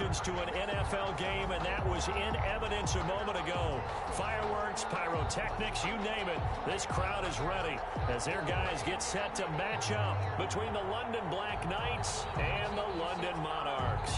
emotions to an NFL game, and that was in evidence a moment ago. Fireworks, pyrotechnics, you name it. This crowd is ready as their guys get set to match up between the London Black Knights and the London Monarchs.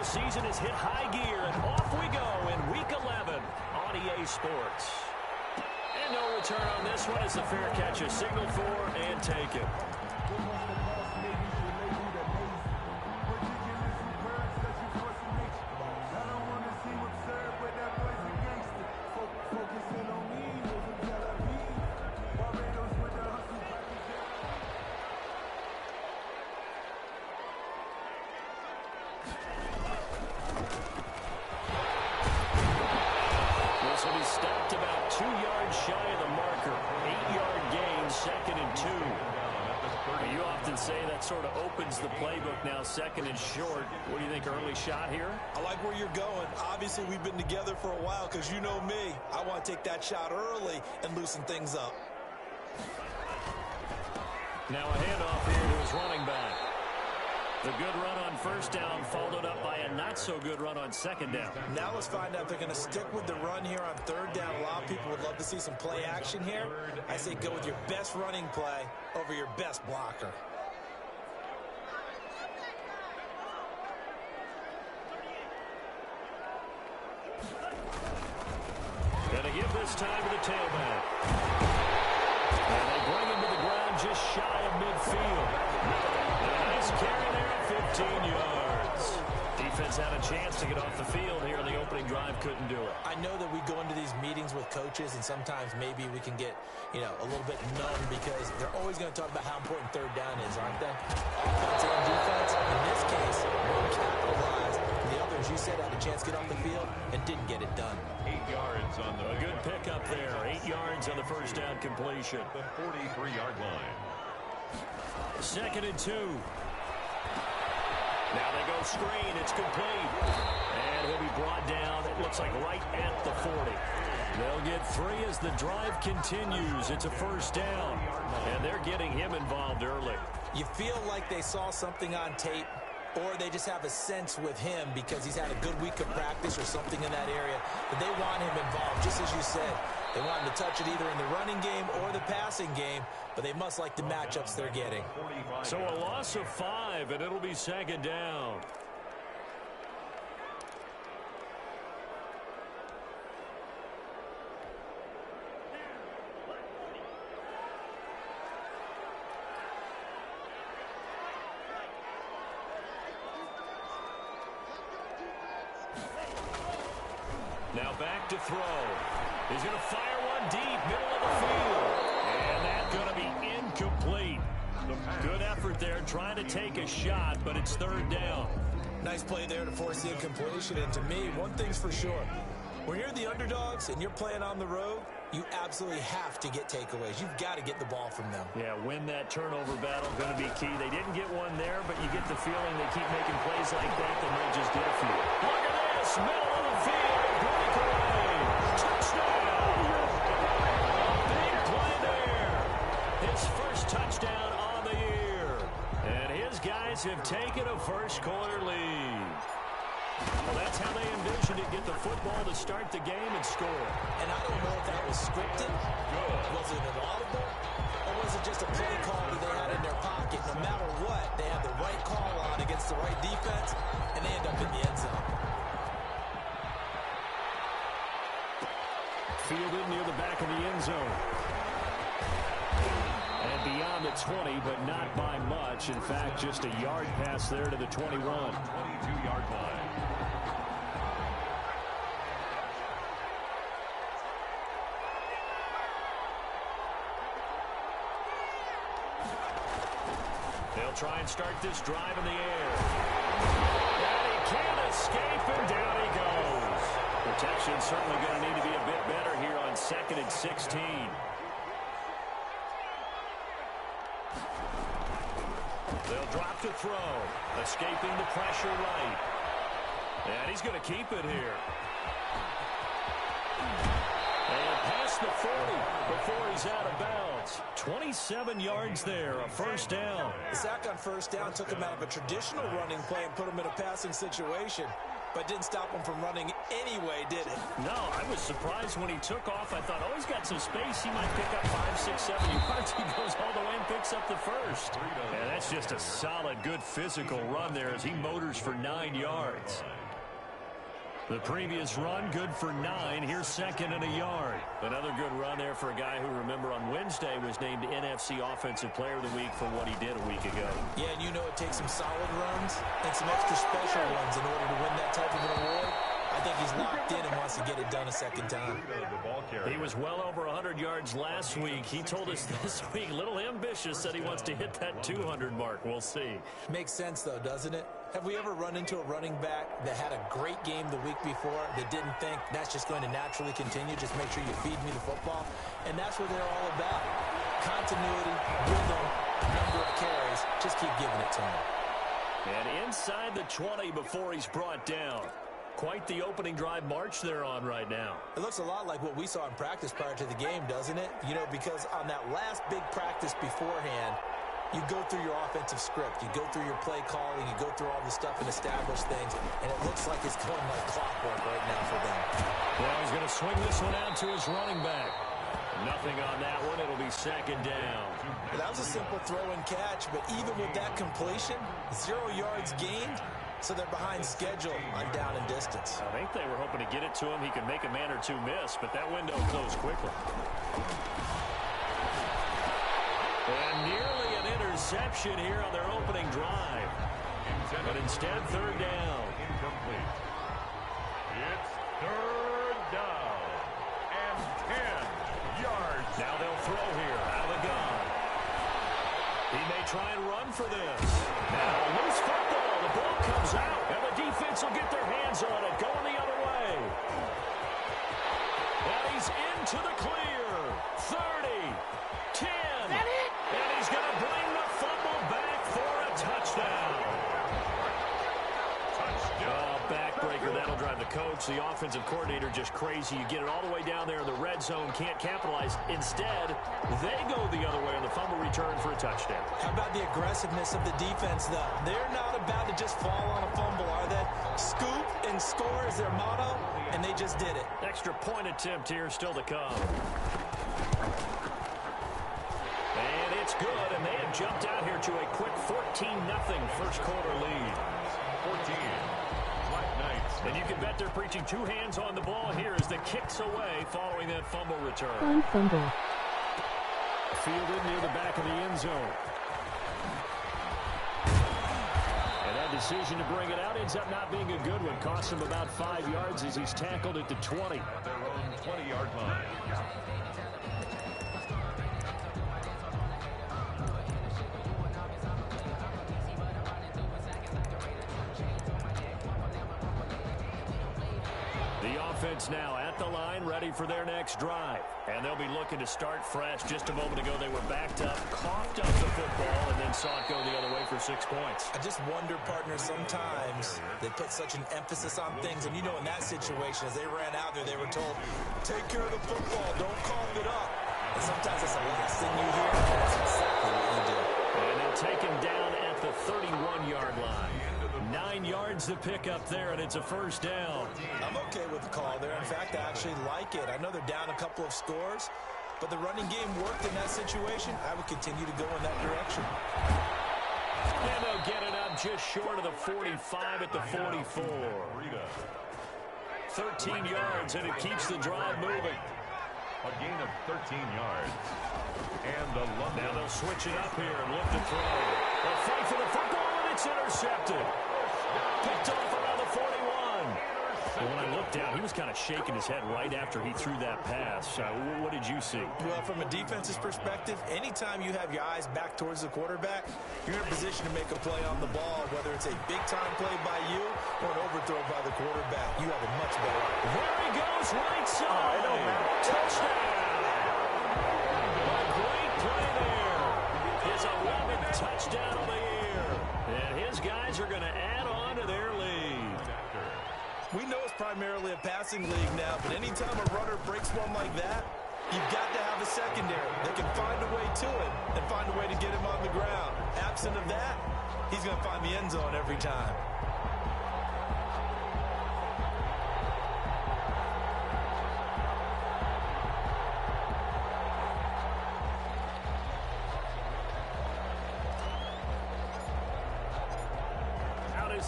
Season has hit high gear, and off we go in Week 11 on EA Sports. And no return on this one as the fair catch is signaled for and taken. Stopped about 2 yards shy of the marker. 8-yard gain, 2nd and 2. You often say that sort of opens the playbook now, 2nd and short. What do you think, early shot here? I like where you're going. Obviously, we've been together for a while because you know me. I want to take that shot early and loosen things up. Now a handoff here to his running back. The good run on first down followed up by a not-so-good run on second down. Now let's find out if they're going to stick with the run here on third down. A lot of people would love to see some play action here. I say go with your best running play over your best blocker. Going to give this time to the tailback. And they bring him to the ground just shy of midfield. Nice carry there at 15 yards. Defense had a chance to get off the field here in the opening drive, couldn't do it. I know that we go into these meetings with coaches, and sometimes maybe we can get, a little bit numb because they're always going to talk about how important third down is, aren't they? Offense and defense. In this case, one capitalized. The other, as you said, had a chance to get off the field and didn't get it done. 8 yards on the... A good pickup there. 8 yards on the first down completion. The 43-yard line. 2nd and 2. Now they go screen. It's complete. And he'll be brought down, it looks like right at the 40. They'll get 3 as the drive continues. It's a first down. And they're getting him involved early. You feel like they saw something on tape, or they just have a sense with him because he's had a good week of practice or something in that area, but they want him involved, just as you said. They want him to touch it either in the running game or the passing game, but they must like the matchups they're getting. So a loss of 5, and it'll be 2nd down. Now back to throw. He's going to fire one deep, middle of the field. And that's going to be incomplete. Good effort there, trying to take a shot, but it's 3rd down. Nice play there to force the incompletion. And to me, one thing's for sure. When you're the underdogs and you're playing on the road, you absolutely have to get takeaways. You've got to get the ball from them. Yeah, win that turnover battle, going to be key. They didn't get one there, but you get the feeling they keep making plays like that, they might just get a few. Look at this, middle of the field, breakaway, touchdown. Big play there. His first touchdown on the year. And his guys have taken a first-quarter lead. Well, that's how they envisioned it, get the football to start the game and score. And I don't know if that was scripted. Was it an audible? Or was it just a play call that they had in their pocket? No matter what, they had the right call on against the right defense, and they end up in the end zone. Fielded near the back of the end zone. And beyond the 20, but not by much. In fact, just a yard pass there to the 21. 22-yard line. They'll try and start this drive in the air. And he can't escape, and down he goes. Protection's certainly going to need to be a bit better here on 2nd and 16. They'll drop to throw. Escaping the pressure right. And he's going to keep it here. And past the 40 before he's out of bounds. 27 yards there, a first down. The sack on first down took him out of a traditional running play and put him in a passing situation, but didn't stop him from running anyway, did it? No, I was surprised when he took off. I thought, oh, he's got some space. He might pick up 5, 6, 7 yards. He goes all the way and picks up the first. And that's just a solid, good physical run there as he motors for 9 yards. The previous run, good for 9. Here's 2nd and a yard. Another good run there for a guy who, remember, on Wednesday was named NFC Offensive Player of the Week for what he did a week ago. Yeah, and you know it takes some solid runs and some extra special ones in order to win that type of an award. I think he's locked in and wants to get it done a second time. He was well over 100 yards last week. He told us this week, a little ambitious, that he wants to hit that 200 mark. We'll see. Makes sense, though, doesn't it? Have we ever run into a running back that had a great game the week before that didn't think that's just going to naturally continue? Just make sure you feed me the football. And that's what they're all about. Continuity, rhythm, number of carries. Just keep giving it to him. And inside the 20 before he's brought down. Quite the opening drive march they're on right now. It looks a lot like what we saw in practice prior to the game, doesn't it? You know, because on that last big practice beforehand, you go through your offensive script. You go through your play calling. You go through all the stuff and establish things. And it looks like it's going like clockwork right now for them. Well, he's going to swing this one out to his running back. Nothing on that one. It'll be 2nd down. Well, that was a simple throw and catch, but even with that completion, 0 yards gained. So they're behind schedule on down and distance. I think they were hoping to get it to him. He could make a man or two miss, but that window closed quickly. And nearly an interception here on their opening drive. But instead, 3rd down. Incomplete. It's 3rd down and 10 yards. Now they'll throw here out of the gun. He may try and run for this. Now loose football. The ball comes out, and the defense will get their hands on it. Going the other way. And he's into the clear. 30, 10. And he's going to bring the fumble back for a touchdown. Backbreaker. That'll drive the coach, the offensive coordinator, just crazy. You get it all the way down there in the red zone, can't capitalize. Instead, they go the other way on the fumble return for a touchdown. How about the aggressiveness of the defense, though? They're not about to just fall on a fumble, are they? Scoop and score is their motto, and they just did it. Extra point attempt here still to come. And it's good, and they have jumped out here to a quick 14-0 first quarter lead. 14. And you can bet they're preaching 2 hands on the ball here as the kick's away following that fumble return. On fumble. Fielded near the back of the end zone. And that decision to bring it out ends up not being a good one. Costs him about 5 yards as he's tackled at the 20. At their own 20-yard line. Offense now at the line, ready for their next drive. And they'll be looking to start fresh. Just a moment ago, they were backed up, coughed up the football, and then saw it go the other way for 6 points. I just wonder, partner, sometimes they put such an emphasis on things. And, you know, in that situation, as they ran out there, they were told, take care of the football, don't cough it up. And sometimes that's the last thing you hear. That's exactly what you do. And they'll take him down at the 31-yard line. 9 yards to pick up there, and it's a first down. I'm okay with the call there. In fact, I actually like it. I know they're down a couple of scores, but the running game worked in that situation. I would continue to go in that direction. And they'll get it up just short of the 45 at the 44. 13 yards, and it keeps the drive moving. A gain of 13 yards. And the London. Now they'll switch it up here and look to throw. They'll fight for the football, and it's intercepted. Picked off around the 41. But when I looked down, he was kind of shaking his head right after he threw that pass. What did you see? Well, from a defense's perspective, anytime you have your eyes back towards the quarterback, you're in a position to make a play on the ball, whether it's a big-time play by you or an overthrow by the quarterback. You have a much better opportunity. There he goes, right side. Touchdown. A great play there. His 11th touchdown of the year. And his guys are going to add on to their lead. We know it's primarily a passing league now, but anytime a runner breaks one like that, you've got to have a secondary that can find a way to it and find a way to get him on the ground. Absent of that, he's going to find the end zone every time.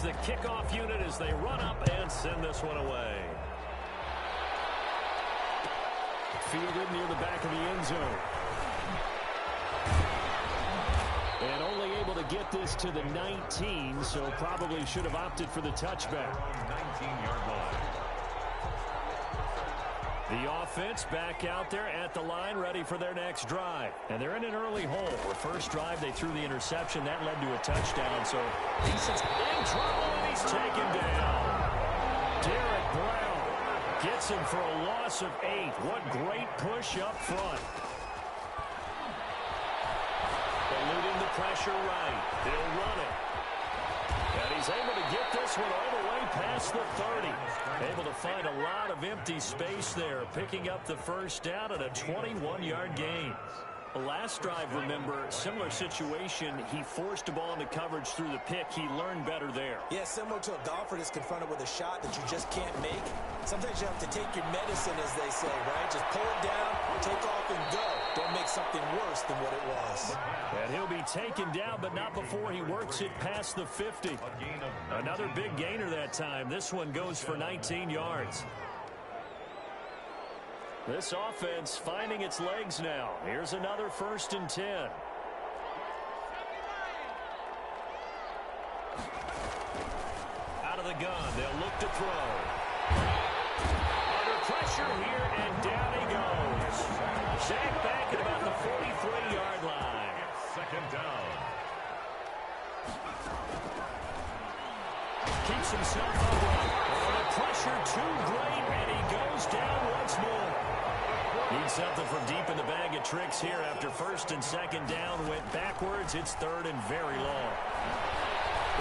The kickoff unit as they run up and send this one away. Fielded near the back of the end zone. And only able to get this to the 19, so probably should have opted for the touchback. 19-yard line. The offense back out there at the line, ready for their next drive. And they're in an early hole. Their first drive, they threw the interception. That led to a touchdown. So he's in trouble, and he's taken down. Derek Brown gets him for a loss of 8. What great push up front. Eluding the pressure right. He'll run it. And he's able to get this one all the way past the 30. Able to find a lot of empty space there, picking up the first down at a 21-yard gain. Last drive, remember, similar situation. He forced a ball into coverage through the pick. He learned better there. Yeah, similar to a golfer that's confronted with a shot that you just can't make. Sometimes you have to take your medicine, as they say, right? Just pull it down, take off, and go. Don't make something worse than what it was. And he'll be taken down, but not before he works it past the 50. Another big gainer that time. This one goes for 19 yards. This offense finding its legs now. Here's another 1st and 10. Out of the gun, they'll look to throw. Under pressure here, and down he goes. Sacked back at about the 43-yard line. Second down. Keeps himself upright. The pressure too great, and he goes down once more. Needs something from deep in the bag of tricks here after 1st and 2nd down. Went backwards. It's 3rd and very long.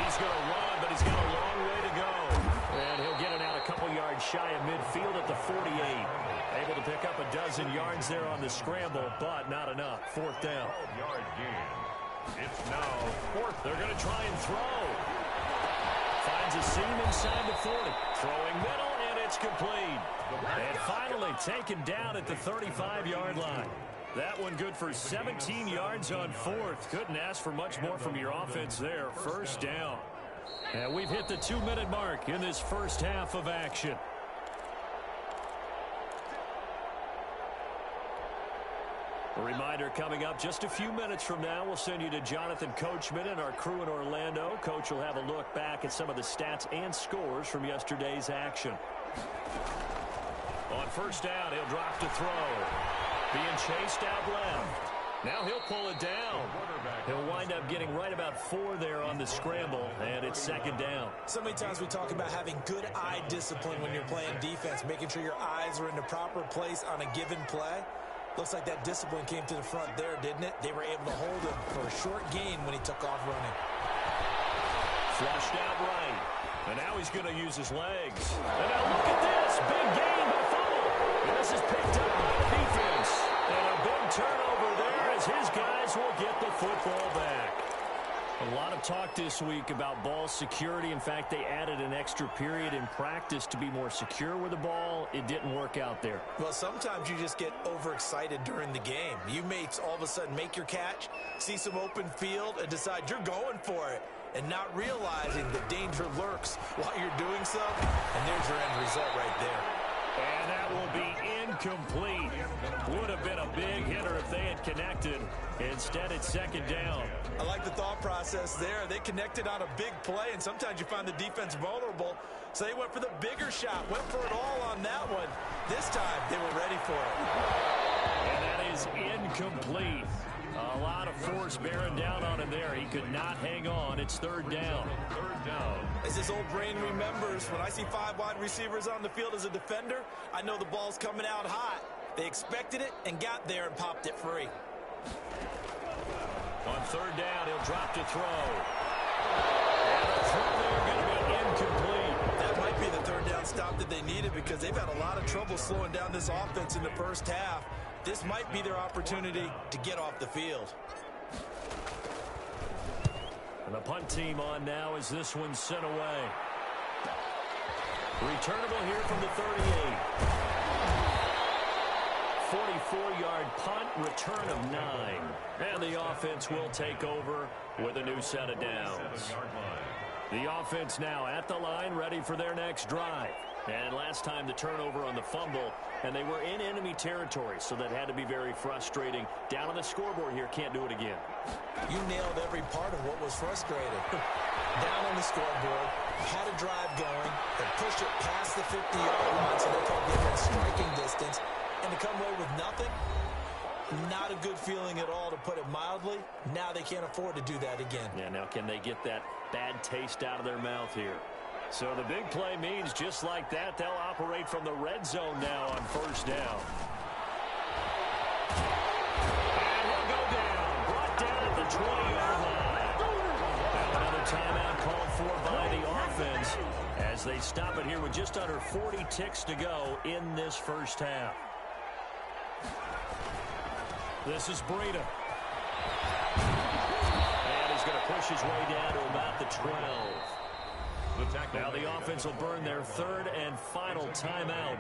He's going to run, but he's got a long way to go. And he'll get it out a couple yards shy of midfield at the 48. Able to pick up a dozen yards there on the scramble, but not enough. 4th down. 12-yard gain. It's now 4th. They're going to try and throw. Finds a seam inside the 40. Throwing middle, and it's complete. And finally taken down at the 35-yard line. That one good for 17 yards on 4th. Couldn't ask for much more from your offense there. 1st down. And we've hit the 2-minute mark in this first half of action. A reminder coming up just a few minutes from now, we'll send you to Jonathan Coachman and our crew in Orlando. Coach will have a look back at some of the stats and scores from yesterday's action. On 1st down, he'll drop to throw. Being chased out left. Now he'll pull it down. He'll wind up getting right about 4 there on the scramble, and it's 2nd down. So many times we talk about having good eye discipline when you're playing defense, making sure your eyes are in the proper place on a given play. Looks like that discipline came to the front there, didn't it? They were able to hold him for a short gain when he took off running. Flushed out right. And now he's going to use his legs. And now look at this. Big gain by fumble. And this is picked up by the defense. And a big turnover there as his guys will get the football back. A lot of talk this week about ball security. In fact, they added an extra period in practice to be more secure with the ball. It didn't work out there. Well, sometimes you just get overexcited during the game. You may all of a sudden make your catch, see some open field, and decide you're going for it, and not realizing the danger lurks while you're doing so. And there's your end result right there. And that will be incomplete. Would have been a big hitter if they had connected. Instead, it's second down. I like the thought process there. They connected on a big play, and sometimes you find the defense vulnerable. So they went for the bigger shot, went for it all on that one. This time, they were ready for it. And that is incomplete. A lot of force bearing down on him there. He could not hang on. It's third down. Third down. As his old brain remembers, when I see 5 wide receivers on the field as a defender, I know the ball's coming out hot. They expected it and got there and popped it free. On third down, he'll drop to throw. And the throw there going to be incomplete. That might be the third down stop that they needed because they've had a lot of trouble slowing down this offense in the first half. This might be their opportunity to get off the field. And the punt team on now as this one's sent away. Returnable here from the 38. 44-yard punt, return of 9. And the offense will take over with a new set of downs. The offense now at the line, ready for their next drive. And last time the turnover on the fumble, and they were in enemy territory, so that had to be very frustrating. Down on the scoreboard here, can't do it again. You nailed every part of what was frustrating. Down on the scoreboard, had a drive going, and pushed it past the 50-yard line so they could get in striking distance, and to come away with nothing, not a good feeling at all, to put it mildly. Now they can't afford to do that again. Yeah, now can they get that bad taste out of their mouth here? So the big play means just like that, they'll operate from the red zone now on first down. And he'll go down. Brought down at the 20-yard line. Now another timeout called for by the offense as they stop it here with just under 40 ticks to go in this first half. This is Breida. And he's going to push his way down to about the 12. Now the offense will burn their third and final timeout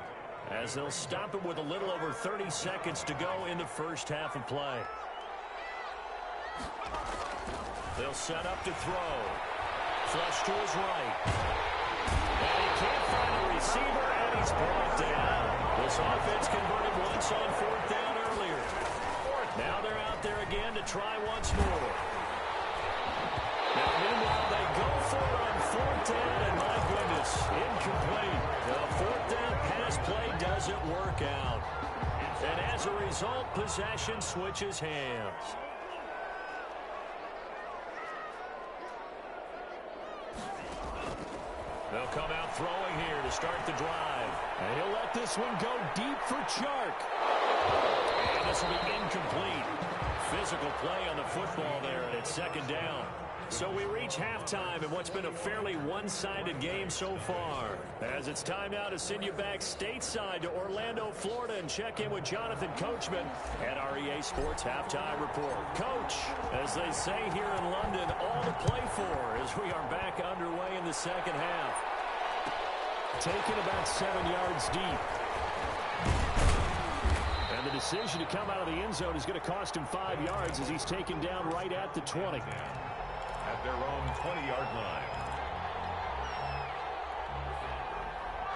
as they'll stop it with a little over 30 seconds to go in the first half of play. They'll set up to throw. Flush to his right. And he can't find the receiver, and he's brought down. This offense converted once on fourth down earlier. Now they're out there again to try once more. Now, meanwhile, they go for it on fourth down, and my goodness, incomplete. The fourth down pass play doesn't work out. And as a result, possession switches hands. They'll come out throwing here to start the drive. And he'll let this one go deep for Chark. And this will be incomplete. Physical play on the football there, and it's second down. So we reach halftime in what's been a fairly one-sided game so far. As it's time now to send you back stateside to Orlando, Florida, and check in with Jonathan Coachman at our EA Sports Halftime Report. Coach, as they say here in London, all to play for as we are back underway in the second half. Taken about 7 yards deep. And the decision to come out of the end zone is going to cost him 5 yards as he's taken down right at the 20. At their own 20-yard line.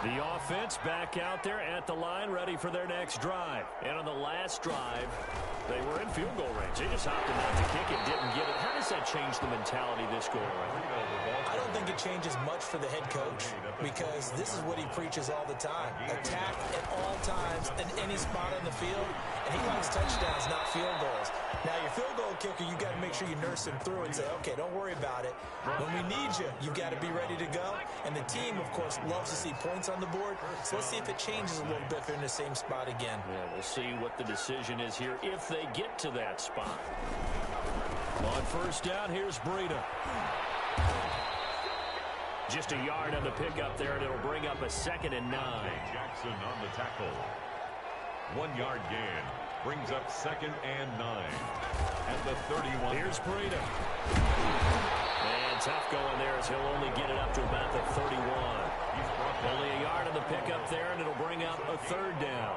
The offense back out there at the line, ready for their next drive. And on the last drive, they were in field goal range. They just opted not to kick it, didn't get it. How does that change the mentality this go around? I don't think it changes much for the head coach because this is what he preaches all the time. Attack at all times in any spot on the field, and he likes touchdowns, not field goals. Now, your field goal kicker, you got to make sure you nurse him through and say, okay, don't worry about it. When we need you, you've got to be ready to go. And the team, of course, loves to see points on the board. So let's see if it changes a little bit if they're in the same spot again. Yeah, we'll see what the decision is here if they get to that spot. On first down, here's Breida. Just a yard on the pickup there, and it'll bring up a 2nd and 9. Jackson on the tackle. 1 yard gain. Brings up 2nd and 9. At the 31. Here's Breida. And tough going there as he'll only get it up to about the 31. Only a yard on the pickup there, and it'll bring up a 3rd down.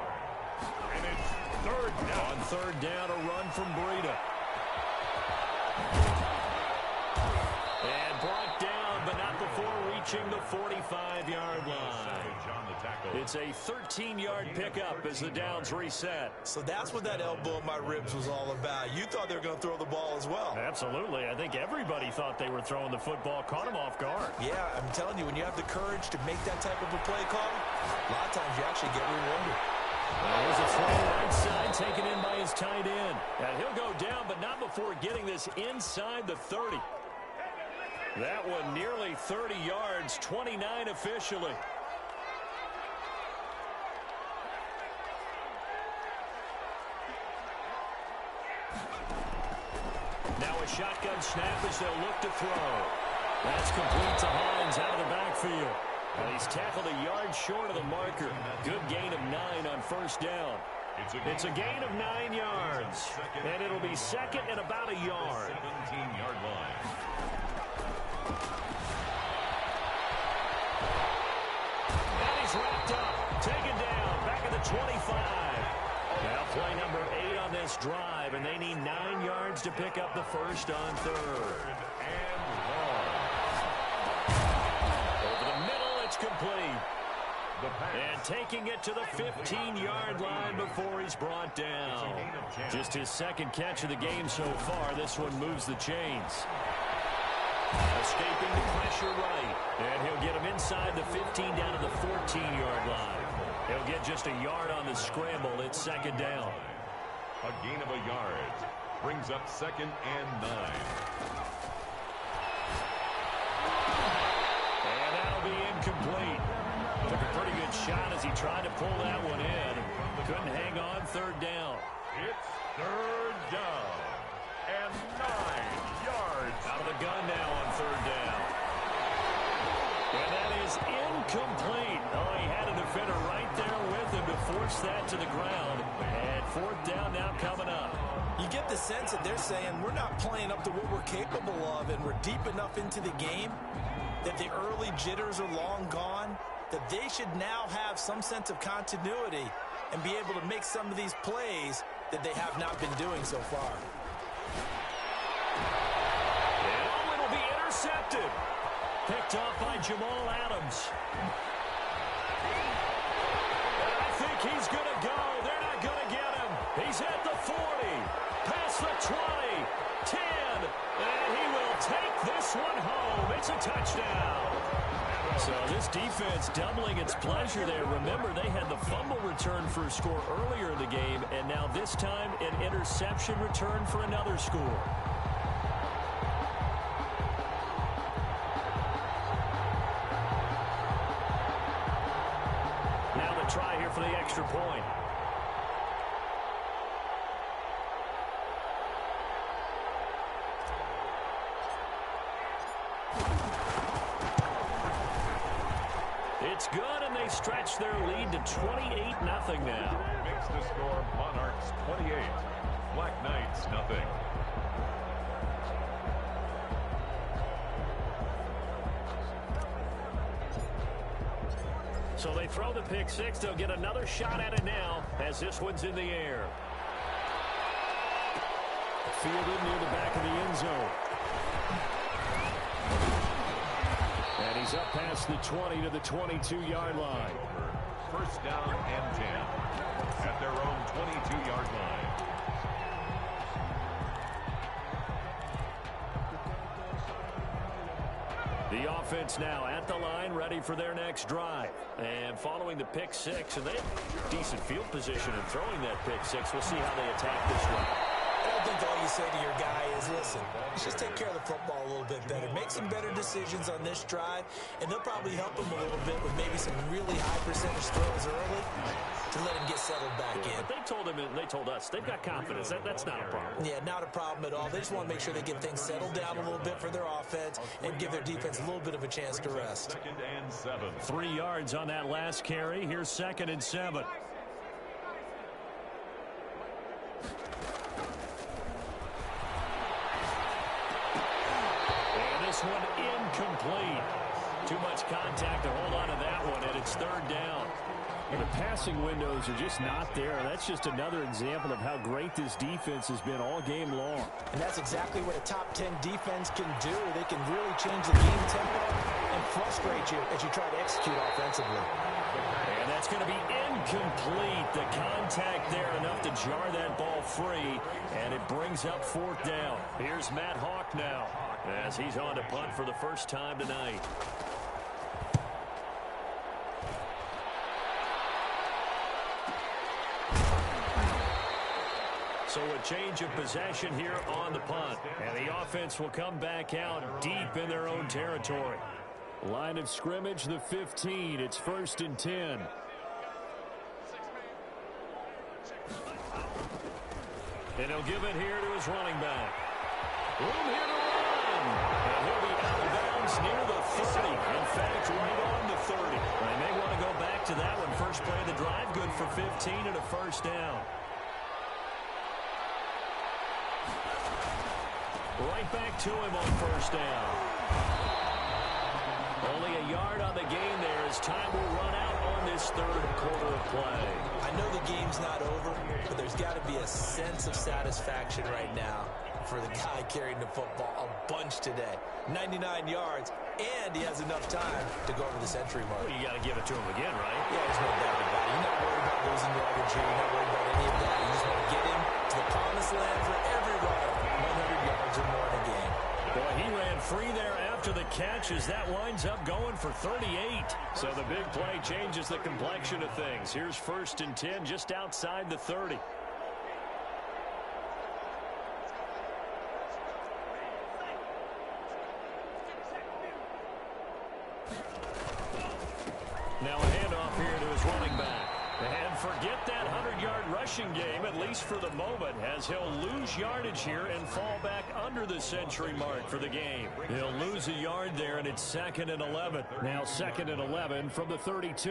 And it's 3rd down. On 3rd down, a run from Breida. And brought down, but not before approaching the 45-yard line. It's a 13-yard pickup as the downs reset. So that's what that elbow in my ribs was all about. You thought they were going to throw the ball as well. Absolutely. I think everybody thought they were throwing the football, caught him off guard. Yeah, I'm telling you, when you have the courage to make that type of a play call, a lot of times you actually get rewarded. There's a throw right side taken in by his tight end. And he'll go down, but not before getting this inside the 30. That one nearly 30 yards, 29 officially. Now a shotgun snap as they'll look to throw. That's complete to Hines out of the backfield. And he's tackled a yard short of the marker. Good gain of 9 on first down. It's a gain of 9 yards. And it'll be second and about a yard. 17-yard line. And he's wrapped up. Taken down. Back at the 25. Now play number 8 on this drive. And they need 9 yards to pick up the first on third. And long. Over the middle. Complete. And taking it to the 15-yard line before he's brought down. Just his second catch of the game so far. This one moves the chains. Escaping the pressure right. And he'll get him inside the 15 down to the 14-yard line. He'll get just a yard on the scramble. It's second down. A gain of a yard. Brings up second and 9. Complete. Took a pretty good shot as he tried to pull that one in. Couldn't hang on third down. It's third down. And 9 yards. Out of the gun now on third down. And that is incomplete. Oh, he had a defender right there with him to force that to the ground. And fourth down now coming up. You get the sense that they're saying we're not playing up to what we're capable of, and we're deep enough into the game that the early jitters are long gone, that they should now have some sense of continuity and be able to make some of these plays that they have not been doing so far. And it'll be intercepted. Picked off by Jamal Adams. And I think he's going to go. They're not going to get him. He's at the 40, past the 20, 10, and he will take this one home. It's a touchdown. So this defense doubling its pleasure there. Remember, they had the fumble return for a score earlier in the game, and now this time an interception return for another score. Now the try here for the extra point. It's good, and they stretch their lead to 28-0 now. Makes the score Monarchs 28, Black Knights nothing. So they throw the pick six. They'll get another shot at it now as this one's in the air. Fielded near the back of the end zone. And he's up past the 20 to the 22-yard line. First down and 10 at their own 22-yard line. The offense now at the line, ready for their next drive. And following the pick six, and they have decent field position in throwing that pick six. We'll see how they attack this one. I don't think all you say to your guy is, listen, let's just take care of the football a little bit better. Make some better decisions on this drive, and they'll probably help him a little bit with maybe some really high percentage throws early to let him get settled back in. But they told him, and they told us, they've got confidence. That's not a problem. Yeah, not a problem at all. They just want to make sure they get things settled down a little bit for their offense and give their defense a little bit of a chance to rest. Second and 7. 3 yards on that last carry. Here's second and 7. One incomplete. Too much contact to hold on to that one, and it's third down. And the passing windows are just not there. That's just another example of how great this defense has been all game long. And that's exactly what a top 10 defense can do. They can really change the game tempo and frustrate you as you try to execute offensively. And that's going to be incomplete. The contact there enough to jar that ball free, and it brings up fourth down. Here's Matt Hawk now as he's on to punt for the first time tonight. So a change of possession here on the punt. And the offense will come back out deep in their own territory. Line of scrimmage, the 15. It's 1st and 10. And he'll give it here to his running back. Room here to run. And he'll be out of bounds near the 30. In fact, right on the 30. They may want to go back to that one. First play of the drive, good for 15 and a first down. Right back to him on first down. Only a yard on the gain there as time will run out on this third quarter of play. I know the game's not over, but there's got to be a sense of satisfaction right now for the guy carrying the football a bunch today. 99 yards, and he has enough time to go over the century mark. Well, you got to give it to him again, right? Yeah, there's no doubt about it. You're not worried about losing yardage here. You're not worried about any of that. You just want to get him to the promised land for every runner. 100 yards or more in a game. Boy, he ran free there after the catch as that winds up going for 38. So the big play changes the complexion of things. Here's 1st and 10 just outside the 30. Now a handoff here to his running back. And forget that 100-yard rushing game, at least for the moment, as he'll lose yardage here and fall back under the century mark for the game. He'll lose a yard there, and it's 2nd and 11. Now 2nd and 11 from the 32.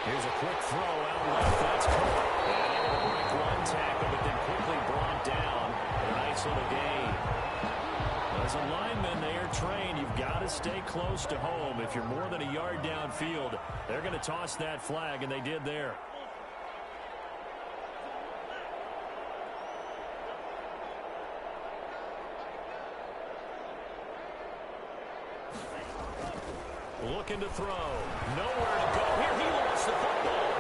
Here's a quick throw out left. That's caught. And able to break one tackle, but then quickly brought down. A nice little gain. As a lineman, they are trained. You've got to stay close to home. If you're more than a yard downfield, they're going to toss that flag, and they did there. Looking to throw. Nowhere to go here. He lost the football.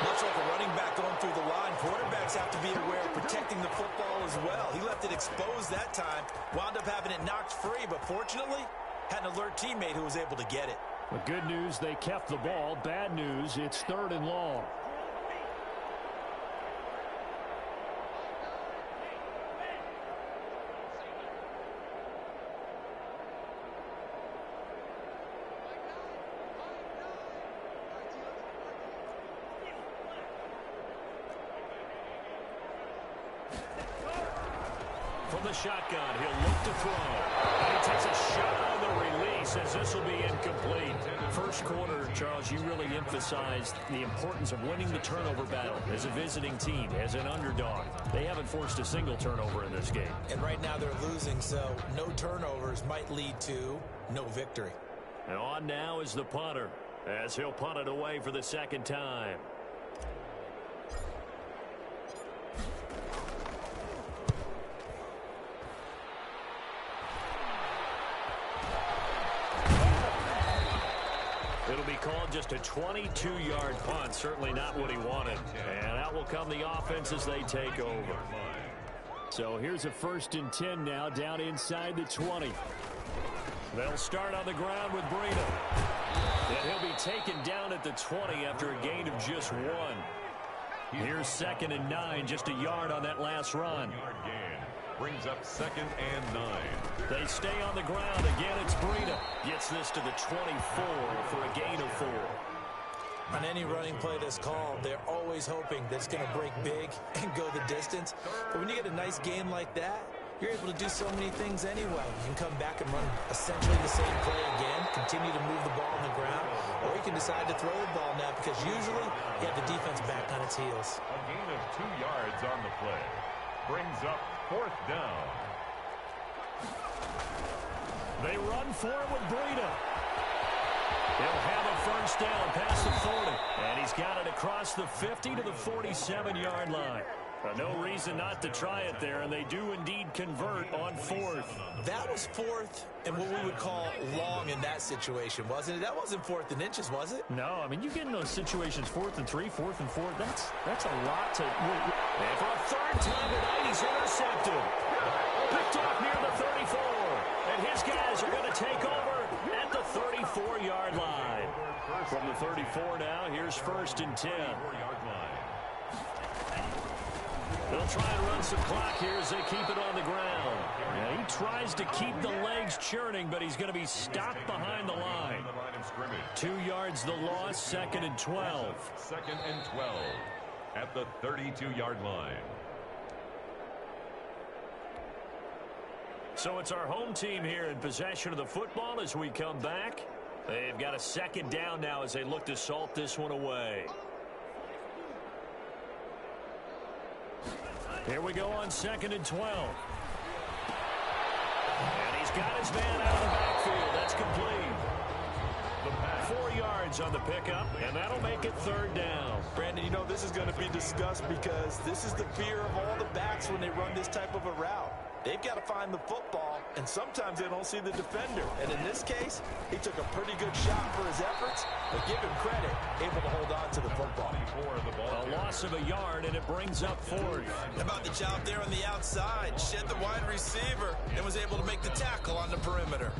Much like a running back going through the line, quarterbacks have to be aware of protecting the football as well. He left it exposed that time, wound up having it knocked free, but fortunately, had an alert teammate who was able to get it. The good news, they kept the ball. Bad news, it's 3rd and long. From the shotgun, he'll look to throw. And he takes a shot on the release as this will be incomplete. First quarter, Charles, you really emphasized the importance of winning the turnover battle as a visiting team, as an underdog. They haven't forced a single turnover in this game. And right now they're losing, so no turnovers might lead to no victory. And on now is the punter, as he'll punt it away for the second time. It'll be called just a 22-yard punt. Certainly not what he wanted. And out will come the offense as they take over. So here's a 1st and 10 now, down inside the 20. They'll start on the ground with Breida. And he'll be taken down at the 20 after a gain of just 1. Here's 2nd and 9, just a yard on that last run. Brings up 2nd and 9. They stay on the ground. Again, it's Breida. Gets this to the 24 for a gain of 4. On any running play that's called, they're always hoping that it's going to break big and go the distance. But when you get a nice game like that, you're able to do so many things anyway. You can come back and run essentially the same play again, continue to move the ball on the ground, or you can decide to throw the ball now because usually you have the defense back on its heels. A gain of 2 yards on the play. Brings up 4th down. They run for it with Breida. He'll have a first down past the 40. And he's got it across the 50 to the 47-yard line. No reason not to try it there, and they do indeed convert on fourth. That was fourth and what we would call long in that situation, wasn't it? That wasn't fourth and inches, was it? No, I mean, you get in those situations, 4th and 3, 4th and 4, that's a lot to... And for a third time tonight, he's intercepted. Picked off near the 34. And his guys are going to take over at the 34-yard line. From the 34 now, here's 1st and 10. They'll try and run some clock here as they keep it on the ground. Yeah, he tries to keep the legs churning, but he's going to be stopped behind the line. 2 yards the loss, 2nd and 12. 2nd and 12 at the 32-yard line. So it's our home team here in possession of the football as we come back. They've got a 2nd down now as they look to salt this one away. Here we go on 2nd and 12. And he's got his man out of the backfield. That's complete. 4 yards on the pickup, and that'll make it 3rd down. Brandon, you know this is going to be discussed because this is the fear of all the backs when they run this type of a route. They've got to find the football, and sometimes they don't see the defender. And in this case, he took a pretty good shot for his efforts, but give him credit, able to hold on to the football. A loss of a yard, and it brings up 4th. How about the job there on the outside? Shed the wide receiver and was able to make the tackle on the perimeter.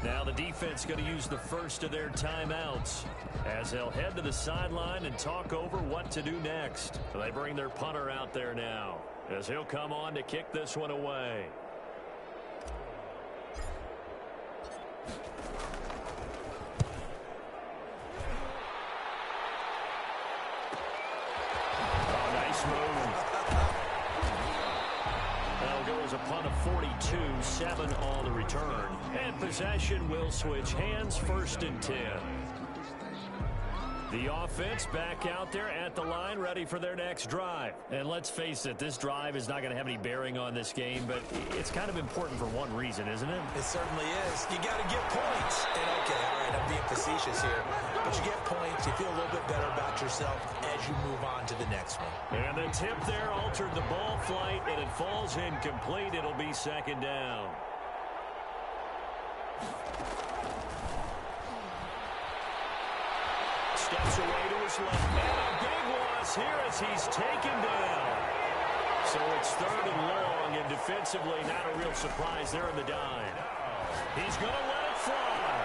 Now the defense going to use the first of their timeouts as they'll head to the sideline and talk over what to do next. So they bring their punter out there now as he'll come on to kick this one away. Oh, nice move. That'll go as a punt of 42, 7 on the return. And possession will switch hands, 1st and 10. The offense back out there at the line, ready for their next drive. And let's face it, this drive is not going to have any bearing on this game, but it's kind of important for one reason, isn't it? It certainly is. You got to get points. And okay, all right, I'm being facetious here. But you get points, you feel a little bit better about yourself as you move on to the next one. And the tip there altered the ball flight, and it falls incomplete. It'll be 2nd down. Steps away to his left. And a big loss here as he's taken down. So it's 3rd and long, and defensively not a real surprise there in the dime. He's going to let it fly.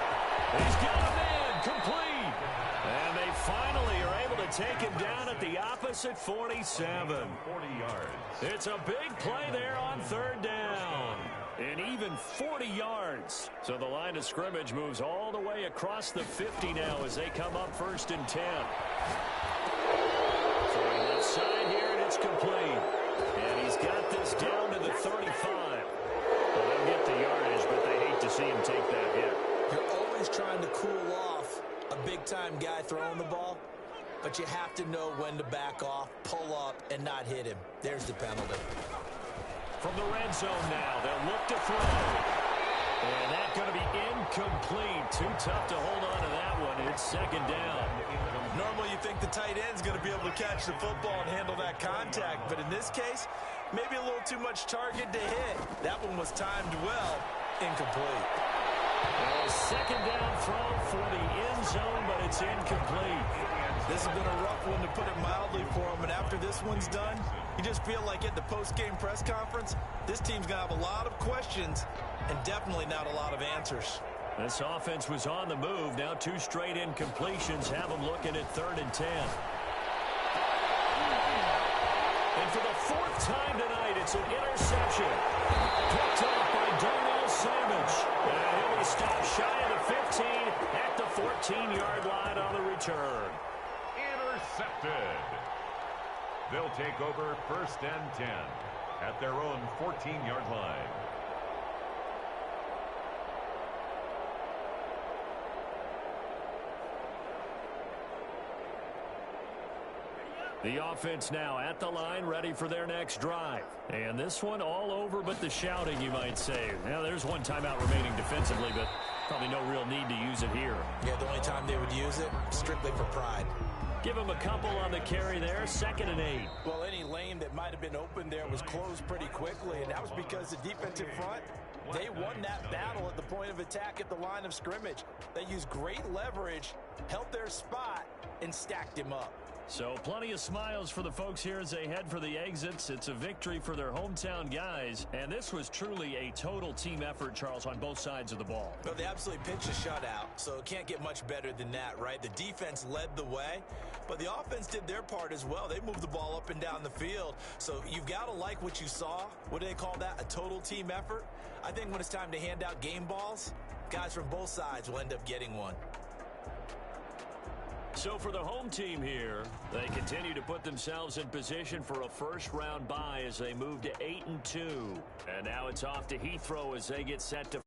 He's got a man complete. And they finally are able to take him down at the opposite 47. 40 yards. It's a big play there on 3rd down. And even 40 yards. So the line of scrimmage moves all the way across the 50 now as they come up 1st and 10. So left side here, and it's complete. And he's got this down to the 35. Well, they'll get the yardage, but they hate to see him take that hit. You're always trying to cool off a big-time guy throwing the ball, but you have to know when to back off, pull up, and not hit him. There's the penalty. From the red zone now, they'll look to throw. And that's going to be incomplete. Too tough to hold on to that one. It's 2nd down. Normally you think the tight end's going to be able to catch the football and handle that contact, but in this case, maybe a little too much target to hit. That one was timed well. Incomplete. A 2nd down throw for the end zone, but it's incomplete. This has been a rough one, to put it mildly, for him. And after this one's done, you just feel like at the post-game press conference, this team's going to have a lot of questions and definitely not a lot of answers. This offense was on the move. Now 2 straight incompletions have them looking at 3rd and 10. And for the 4th time tonight, it's an interception. Picked off by Darnell Savage. And he'll be stopped shy of the 15 at the 14-yard line on the return. Intercepted. They'll take over 1st and 10 at their own 14-yard line. The offense now at the line, ready for their next drive. And this one all over but the shouting, you might say. Now, there's one timeout remaining defensively, but Probably no real need to use it here. Yeah, the only time they would use it, strictly for pride. Give him a couple on the carry there, 2nd and 8. Well, any lane that might have been open there was closed pretty quickly, and that was because the defensive front, they won that battle at the point of attack at the line of scrimmage. They used great leverage, held their spot, and stacked him up. So plenty of smiles for the folks here as they head for the exits. It's a victory for their hometown guys. And this was truly a total team effort, Charles, on both sides of the ball. Well, they absolutely pitched a shutout, so it can't get much better than that, right? The defense led the way, but the offense did their part as well. They moved the ball up and down the field. So you've got to like what you saw. What do they call that? A total team effort? I think when it's time to hand out game balls, guys from both sides will end up getting one. So for the home team here, they continue to put themselves in position for a first-round bye as they move to 8-2. And now it's off to Heathrow as they get set to